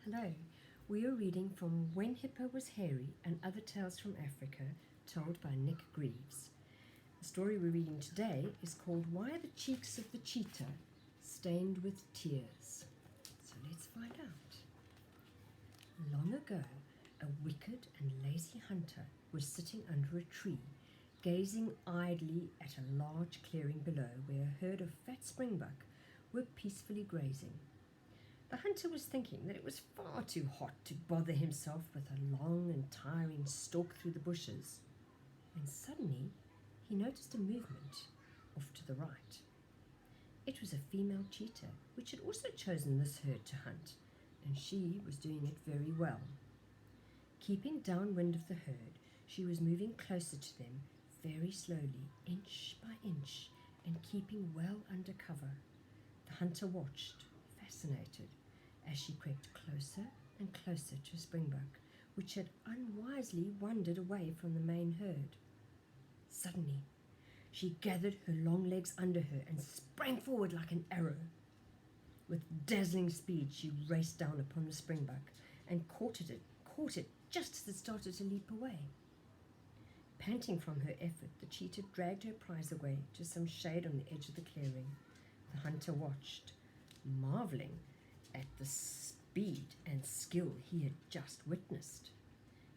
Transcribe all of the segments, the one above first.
Hello, we are reading from When Hippo Was Hairy and Other Tales from Africa, told by Nick Greeves. The story we're reading today is called Why Are the Cheeks of the Cheetah Stained with Tears? So let's find out. Long ago, a wicked and lazy hunter was sitting under a tree, gazing idly at a large clearing below where a herd of fat springbuck were peacefully grazing. The hunter was thinking that it was far too hot to bother himself with a long and tiring stalk through the bushes, when suddenly he noticed a movement off to the right. It was a female cheetah which had also chosen this herd to hunt, and she was doing it very well. Keeping downwind of the herd, she was moving closer to them very slowly, inch by inch, and keeping well under cover. The hunter watched, fascinated, as she crept closer and closer to a springbuck, which had unwisely wandered away from the main herd. Suddenly, she gathered her long legs under her and sprang forward like an arrow. With dazzling speed, she raced down upon the springbuck and caught it just as it started to leap away. Panting from her effort, the cheetah dragged her prize away to some shade on the edge of the clearing. The hunter watched, marveling at the speed and skill he had just witnessed.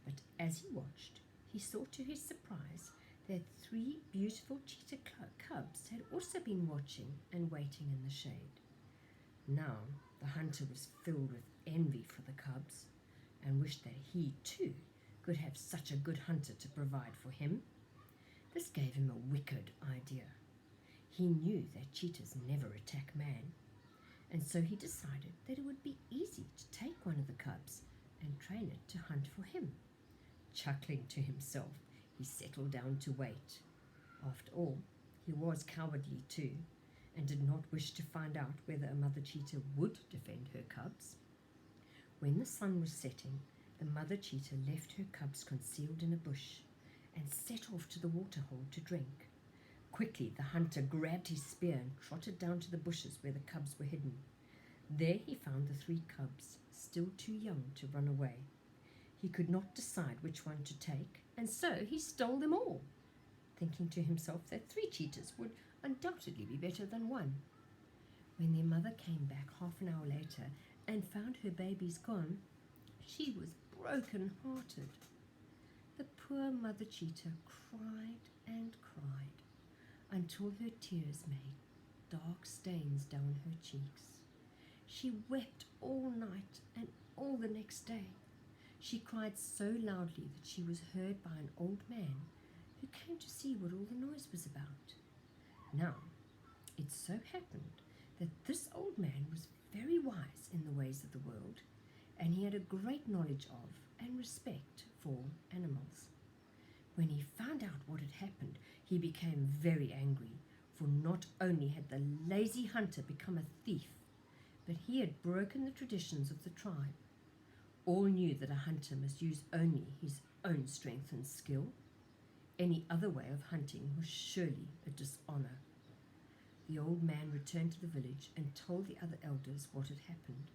But as he watched, he saw to his surprise that 3 beautiful cheetah cubs had also been watching and waiting in the shade. Now the hunter was filled with envy for the cubs and wished that he too could have such a good hunter to provide for him. This gave him a wicked idea. He knew that cheetahs never attack man, and so he decided that it would be easy to take one of the cubs and train it to hunt for him. Chuckling to himself, he settled down to wait. After all, he was cowardly too, and did not wish to find out whether a mother cheetah would defend her cubs. When the sun was setting, the mother cheetah left her cubs concealed in a bush and set off to the waterhole to drink. Quickly the hunter grabbed his spear and trotted down to the bushes where the cubs were hidden. There he found the 3 cubs, still too young to run away. He could not decide which one to take, and so he stole them all, thinking to himself that 3 cheetahs would undoubtedly be better than 1. When their mother came back half an hour later and found her babies gone, she was broken-hearted. The poor mother cheetah cried and cried until her tears made dark stains down her cheeks. She wept all night and all the next day. She cried so loudly that she was heard by an old man who came to see what all the noise was about. Now, it so happened that this old man was very wise in the ways of the world, and he had a great knowledge of and respect for animals. When he found out what had happened, he became very angry, for not only had the lazy hunter become a thief, but he had broken the traditions of the tribe. All knew that a hunter must use only his own strength and skill. Any other way of hunting was surely a dishonor. The old man returned to the village and told the other elders what had happened.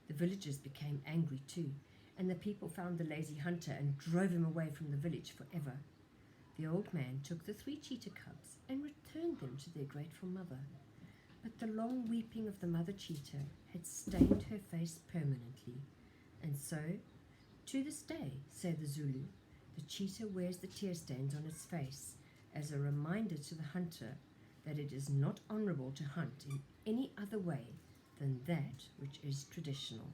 The villagers became angry too, and the people found the lazy hunter and drove him away from the village forever. The old man took the 3 cheetah cubs and returned them to their grateful mother. But the long weeping of the mother cheetah had stained her face permanently, and so, to this day, say the Zulu, the cheetah wears the tear stains on its face as a reminder to the hunter that it is not honorable to hunt in any other way than that which is traditional.